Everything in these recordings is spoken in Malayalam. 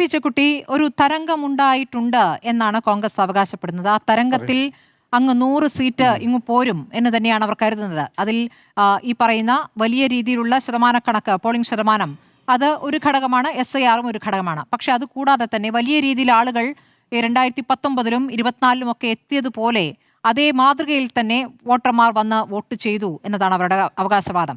പി ചെക്കുട്ടി, ഒരു തരംഗമുണ്ടായിട്ടുണ്ട് എന്നാണ് കോൺഗ്രസ് അവകാശപ്പെടുന്നത്. ആ തരംഗത്തിൽ അങ്ങ് 100 സീറ്റ് ഇങ്ങു പോരും എന്ന് തന്നെയാണ് അവർ കരുതുന്നത്. അതിൽ ഈ പറയുന്ന വലിയ രീതിയിലുള്ള ശതമാനക്കണക്ക്, പോളിംഗ് ശതമാനം, അത് ഒരു ഘടകമാണ്. SIRും ഒരു ഘടകമാണ്. പക്ഷെ അത് കൂടാതെ തന്നെ വലിയ രീതിയിൽ ആളുകൾ 2019-ലും 24-ലും ഒക്കെ എത്തിയതുപോലെ അതേ മാതൃകയിൽ തന്നെ വോട്ടർമാർ വന്ന് വോട്ട് ചെയ്തു എന്നതാണ് അവരുടെ അവകാശവാദം.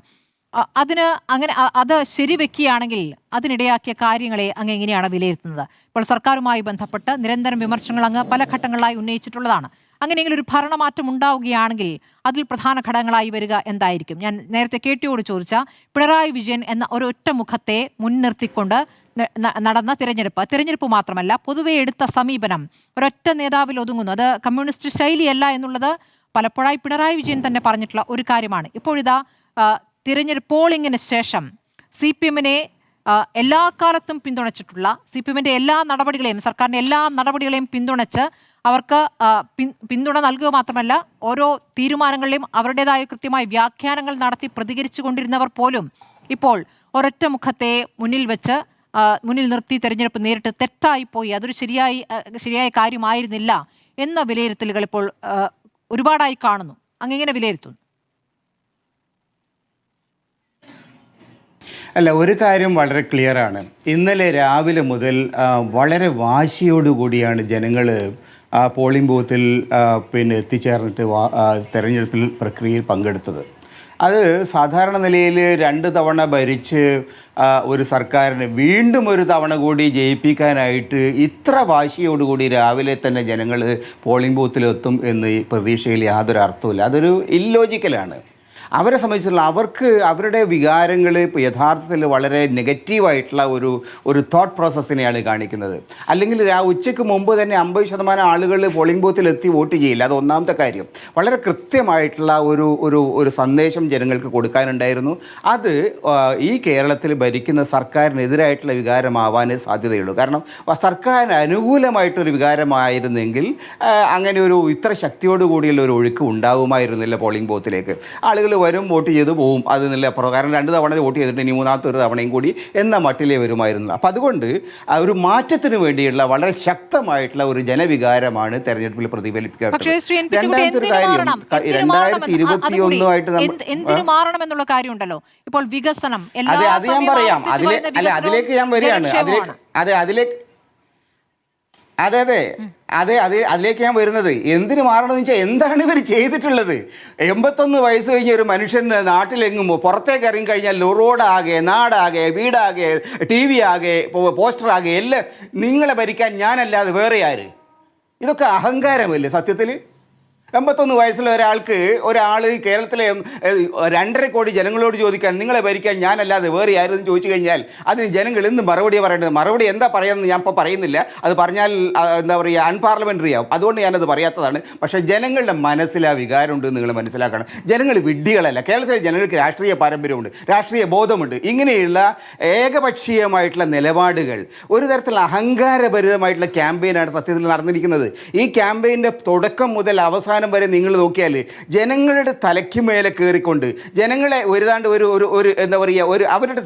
അത് ശരിവെക്കുകയാണെങ്കിൽ അതിനിടയാക്കിയ കാര്യങ്ങളെ അങ്ങ് എങ്ങനെയാണ് വിലയിരുത്തുന്നത്? ഇപ്പോൾ സർക്കാരുമായി ബന്ധപ്പെട്ട് നിരന്തരം വിമർശനങ്ങൾ അങ്ങ് പല ഘട്ടങ്ങളിലായി ഉന്നയിച്ചിട്ടുള്ളതാണ്. അങ്ങനെയെങ്കിൽ ഒരു ഭരണമാറ്റം ഉണ്ടാവുകയാണെങ്കിൽ അതിൽ പ്രധാന ഘടകങ്ങളായി വരിക എന്തായിരിക്കും? ഞാൻ നേരത്തെ KT-യോട് ചോദിച്ച പിണറായി വിജയൻ എന്ന ഒരൊറ്റ മുഖത്തെ മുൻനിർത്തിക്കൊണ്ട് നടന്ന തിരഞ്ഞെടുപ്പ് മാത്രമല്ല, പൊതുവെ എടുത്ത സമീപനം ഒരൊറ്റ നേതാവിൽ ഒതുങ്ങുന്നു. അത് കമ്മ്യൂണിസ്റ്റ് ശൈലിയല്ല എന്നുള്ളത് പലപ്പോഴായി പിണറായി വിജയൻ തന്നെ പറഞ്ഞിട്ടുള്ള ഒരു കാര്യമാണ്. ഇപ്പോഴിതാ തിരഞ്ഞെടുപ്പ് പോളിംഗിന് ശേഷം CPM-നെ എല്ലാ കാലത്തും പിന്തുണച്ചിട്ടുള്ള, CPM-ന്റെ എല്ലാ നടപടികളെയും, സർക്കാരിൻ്റെ എല്ലാ നടപടികളെയും പിന്തുണച്ച് അവർക്ക് പിന്തുണ നൽകുക മാത്രമല്ല, ഓരോ തീരുമാനങ്ങളിലെയും അവരുടേതായ കൃത്യമായ വ്യാഖ്യാനങ്ങൾ നടത്തി പ്രതികരിച്ചു കൊണ്ടിരുന്നവർ പോലും ഇപ്പോൾ ഒരൊറ്റ മുഖത്തെ മുന്നിൽ നിർത്തി തെരഞ്ഞെടുപ്പ് നേരിട്ട് തെറ്റായിപ്പോയി, അതൊരു ശരിയായ കാര്യമായിരുന്നില്ല എന്ന വിലയിരുത്തലുകൾ ഇപ്പോൾ ഒരുപാടായി കാണുന്നു. അങ്ങനെ വിലയിരുത്തുന്നു? അല്ല, ഒരു കാര്യം വളരെ ക്ലിയറാണ്. ഇന്നലെ രാവിലെ മുതൽ വളരെ വാശിയോടുകൂടിയാണ് ജനങ്ങൾ പോളിംഗ് ബൂത്തിൽ എത്തിച്ചേർന്നിട്ട് തെരഞ്ഞെടുപ്പിൽ പ്രക്രിയയിൽ പങ്കെടുത്തത്. അത് സാധാരണ നിലയിൽ 2 തവണ ഭരിച്ച് ഒരു സർക്കാരിനെ വീണ്ടും ഒരു തവണ കൂടി ജയിപ്പിക്കാനായിട്ട് ഇത്ര വാശിയോടുകൂടി രാവിലെ തന്നെ ജനങ്ങൾ പോളിംഗ് ബൂത്തിലെത്തും എന്ന് പ്രതീക്ഷയിൽ യാതൊരു അർത്ഥവുമില്ല. അതൊരു ഇല്ലോജിക്കലാണ്. അവരെ സംബന്ധിച്ചുള്ള അവർക്ക് അവരുടെ വികാരങ്ങൾ ഇപ്പോൾ യഥാർത്ഥത്തിൽ വളരെ നെഗറ്റീവായിട്ടുള്ള ഒരു തോട്ട് പ്രോസസ്സിനെയാണ് കാണിക്കുന്നത്. അല്ലെങ്കിൽ ഉച്ചയ്ക്ക് മുമ്പ് തന്നെ 50% ആളുകൾ പോളിംഗ് ബൂത്തിൽ എത്തി വോട്ട് ചെയ്യില്ല. അത് ഒന്നാമത്തെ കാര്യം. വളരെ കൃത്യമായിട്ടുള്ള ഒരു സന്ദേശം ജനങ്ങൾക്ക് കൊടുക്കാനുണ്ടായിരുന്നു. അത് ഈ കേരളത്തിൽ ഭരിക്കുന്ന സർക്കാരിനെതിരായിട്ടുള്ള വികാരമാവാനേ സാധ്യതയുള്ളൂ. കാരണം സർക്കാരിന് അനുകൂലമായിട്ടൊരു വികാരമായിരുന്നെങ്കിൽ അങ്ങനെ ഇത്ര ശക്തിയോടുകൂടിയുള്ള ഒരു ഒഴുക്ക് ഉണ്ടാവുമായിരുന്നില്ല പോളിംഗ് ബൂത്തിലേക്ക്. ആളുകൾ വരും, വോട്ട് ചെയ്ത് പോവും. അത് നല്ല അപ്പുറം. കാരണം 2 തവണ വോട്ട് ചെയ്തിട്ട് ഇനി 3ാമത്തെ ഒരു തവണയും കൂടി എന്ന മട്ടിലേ വരുമായിരുന്നു. അപ്പം അതുകൊണ്ട് ഒരു മാറ്റത്തിന് വേണ്ടിയുള്ള വളരെ ശക്തമായിട്ടുള്ള ഒരു ജനവികാരമാണ് തെരഞ്ഞെടുപ്പിൽ പ്രതിഫലിപ്പിക്കുന്നത്. 2021 എന്തിനു മാറണം എന്നുള്ള കാര്യമുണ്ടല്ലോ. ഇപ്പോൾ വികസനം, അത് ഞാൻ പറയാം. അതിലേക്ക് ഞാൻ വരികയാണ്. അതിലേക്ക് ഞാൻ വരുന്നത്. എന്തിനു മാറണമെന്ന് വെച്ചാൽ എന്താണ് ഇവർ ചെയ്തിട്ടുള്ളത്? 81 വയസ്സ് കഴിഞ്ഞ ഒരു മനുഷ്യൻ നാട്ടിലെങ്ങും പുറത്തേക്ക് ഇറങ്ങിക്കഴിഞ്ഞാൽ റോഡാകെ, നാടാകെ, വീടാകെ, TV ആകെ, പോസ്റ്ററാകെ എല്ലാം നിങ്ങളെ ഭരിക്കാൻ ഞാനല്ലാതെ വേറെ ആര്? ഇതൊക്കെ അഹങ്കാരമല്ലേ സത്യത്തിൽ? 81 വയസ്സുള്ള ഒരാൾ കേരളത്തിലെ 2.5 കോടി ജനങ്ങളോട് ചോദിക്കാൻ നിങ്ങളെ ഭരിക്കാൻ ഞാനല്ലാതെ വേറെ ആരെന്ന് ചോദിച്ചു കഴിഞ്ഞാൽ അതിന് ജനങ്ങൾ എന്ത് മറുപടിയാണ് പറയേണ്ടത്? മറുപടി എന്താ പറയുന്നത് ഞാൻ ഇപ്പോൾ പറയുന്നില്ല. അത് പറഞ്ഞാൽ എന്താ പറയുക, അൺപാർലമെൻ്ററി ആവും. അതുകൊണ്ട് ഞാനത് പറയാത്തതാണ്. പക്ഷേ ജനങ്ങളുടെ മനസ്സിൽ ആ വികാരമുണ്ട് നിങ്ങൾ മനസ്സിലാക്കണം. ജനങ്ങൾ വിഡ്ഢികളല്ല. കേരളത്തിലെ ജനങ്ങൾക്ക് രാഷ്ട്രീയ പാരമ്പര്യമുണ്ട്, രാഷ്ട്രീയ ബോധമുണ്ട്. ഇങ്ങനെയുള്ള ഏകപക്ഷീയമായിട്ടുള്ള നിലപാടുകൾ, ഒരു തരത്തിലുള്ള അഹങ്കാരഭരിതമായിട്ടുള്ള ക്യാമ്പയിനാണ് സത്യത്തിൽ നടന്നിരിക്കുന്നത്. ഈ ക്യാമ്പയിൻ്റെ തുടക്കം മുതൽ അവസാനം വരെ നിങ്ങൾ നോക്കിയാൽ ജനങ്ങളുടെ തലയ്ക്ക് മേലെ കയറിക്കൊണ്ട് ജനങ്ങളെ എന്താ പറയുക, അവരുടെ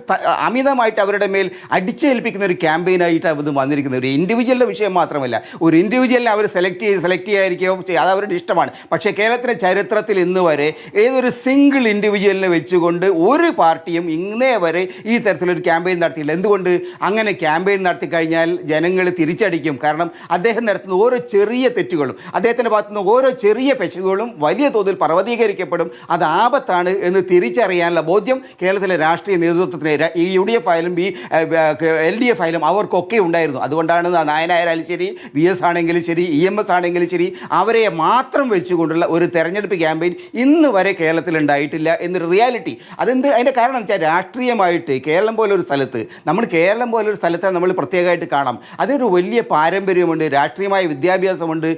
അമിതമായിട്ട് അവരുടെ മേൽ അടിച്ചേൽപ്പിക്കുന്ന ഒരു ക്യാമ്പയിനായിട്ട് അത് വന്നിരിക്കുന്നത്. ഒരു ഇൻഡിവിജ്വലിൻ്റെ വിഷയം മാത്രമല്ല, ഒരു ഇൻഡിവിജ്വലിനെ അവർ സെലക്ട് ചെയ്യാതിരിക്കുകയോ ചെയ്യുക, അത് അവരുടെ ഇഷ്ടമാണ്. പക്ഷേ കേരളത്തിൻ്റെ ചരിത്രത്തിൽ ഇന്ന് വരെ ഏതൊരു സിംഗിൾ ഇൻഡിവിജ്വലിനെ വെച്ചുകൊണ്ട് ഒരു പാർട്ടിയും ഇന്നേ വരെ ഈ തരത്തിലൊരു ക്യാമ്പയിൻ നടത്തിയില്ല. എന്തുകൊണ്ട്? അങ്ങനെ ക്യാമ്പയിൻ നടത്തി കഴിഞ്ഞാൽ ജനങ്ങൾ തിരിച്ചടിക്കും. കാരണം അദ്ദേഹം നടത്തുന്ന ഓരോ ചെറിയ തെറ്റുകളും, അദ്ദേഹത്തിൻ്റെ ഭാഗത്തുനിന്ന് ഓരോ ചെറിയ പെശകുകളും വലിയ തോതിൽ പർവ്വതീകരിക്കപ്പെടും. അത് ആപത്താണ് എന്ന് തിരിച്ചറിയാനുള്ള ബോധ്യം കേരളത്തിലെ രാഷ്ട്രീയ നേതൃത്വത്തിന്, ഈ UDF ആയാലും LDF ആയാലും അവർക്കൊക്കെ ഉണ്ടായിരുന്നു. അതുകൊണ്ടാണ് നായനായാലും ശരി, VS ആണെങ്കിലും ശരി, EMS ആണെങ്കിലും ശരി, അവരെ മാത്രം വെച്ചുകൊണ്ടുള്ള ഒരു തെരഞ്ഞെടുപ്പ് ക്യാമ്പയിൻ ഇന്ന് വരെ കേരളത്തിൽ ഉണ്ടായിട്ടില്ല എന്നൊരു റിയാലിറ്റി. അതിൻ്റെ കാരണം എന്ന് വെച്ചാൽ രാഷ്ട്രീയമായിട്ട് കേരളം പോലൊരു സ്ഥലത്ത് നമ്മൾ പ്രത്യേകമായിട്ട് കാണാം. അതിനൊരു വലിയ പാരമ്പര്യമുണ്ട്, രാഷ്ട്രീയമായ വിദ്യാഭ്യാസമുണ്ട്,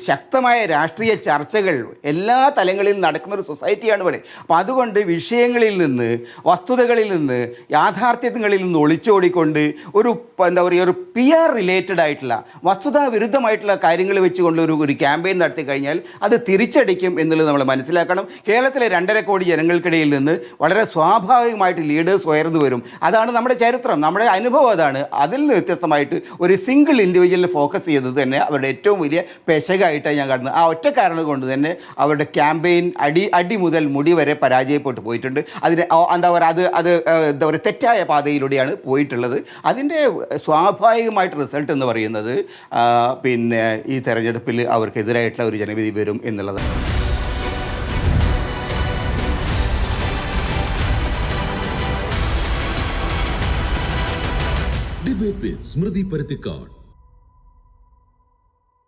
ശക്തമായ രാഷ്ട്രീയ ചർച്ചകൾ എല്ലാ തലങ്ങളിലും നടക്കുന്ന ഒരു സൊസൈറ്റിയാണ് ഇവിടെ. അപ്പോൾ അതുകൊണ്ട് വിഷയങ്ങളിൽ നിന്ന്, വസ്തുതകളിൽ നിന്ന്, യാഥാർത്ഥ്യങ്ങളിൽ നിന്ന് ഒളിച്ചോടിക്കൊണ്ട് ഒരു എന്താ പറയുക, ഒരു പിയർ റിലേറ്റഡ് ആയിട്ടുള്ള വസ്തുതാ വിരുദ്ധമായിട്ടുള്ള കാര്യങ്ങൾ വെച്ചുകൊണ്ട് ഒരു ക്യാമ്പയിൻ നടത്തി കഴിഞ്ഞാൽ അത് തിരിച്ചടിക്കും എന്നുള്ളത് നമ്മൾ മനസ്സിലാക്കണം. കേരളത്തിലെ 2.5 കോടി ജനങ്ങൾക്കിടയിൽ നിന്ന് വളരെ സ്വാഭാവികമായിട്ട് ലീഡേഴ്സ് ഉയർന്നു വരും. അതാണ് നമ്മുടെ ചരിത്രം, നമ്മുടെ അനുഭവം അതാണ്. അതിൽ നിന്ന് വ്യത്യസ്തമായിട്ട് ഒരു സിംഗിൾ ഇൻഡിവിജ്വലിൽ ഫോക്കസ് ചെയ്തത് തന്നെ അവരുടെ ഏറ്റവും വലിയ പെശകായിട്ടാണ് ഞാൻ കാണുന്നത്. ആ ഒറ്റ കാരണം കൊണ്ട് തന്നെ അവരുടെ ക്യാമ്പയിൻ അടി മുതൽ മുടി വരെ പരാജയപ്പെട്ടു പോയിട്ടുണ്ട്. അതിന് എന്താ പറയുക, അത് എന്താ പറയുക, തെറ്റായ പാതയിലൂടെയാണ് പോയിട്ടുള്ളത്. അതിൻ്റെ സ്വാഭാവികമായിട്ട് റിസൾട്ട് എന്ന് പറയുന്നത് പിന്നെ ഈ തെരഞ്ഞെടുപ്പിൽ അവർക്കെതിരായിട്ടുള്ള ഒരു ജനവിധി വരും എന്നുള്ളതാണ്. ഡിബേറ്റ് വിത്ത് സ്മൃതി പരുത്തിക്കാട്.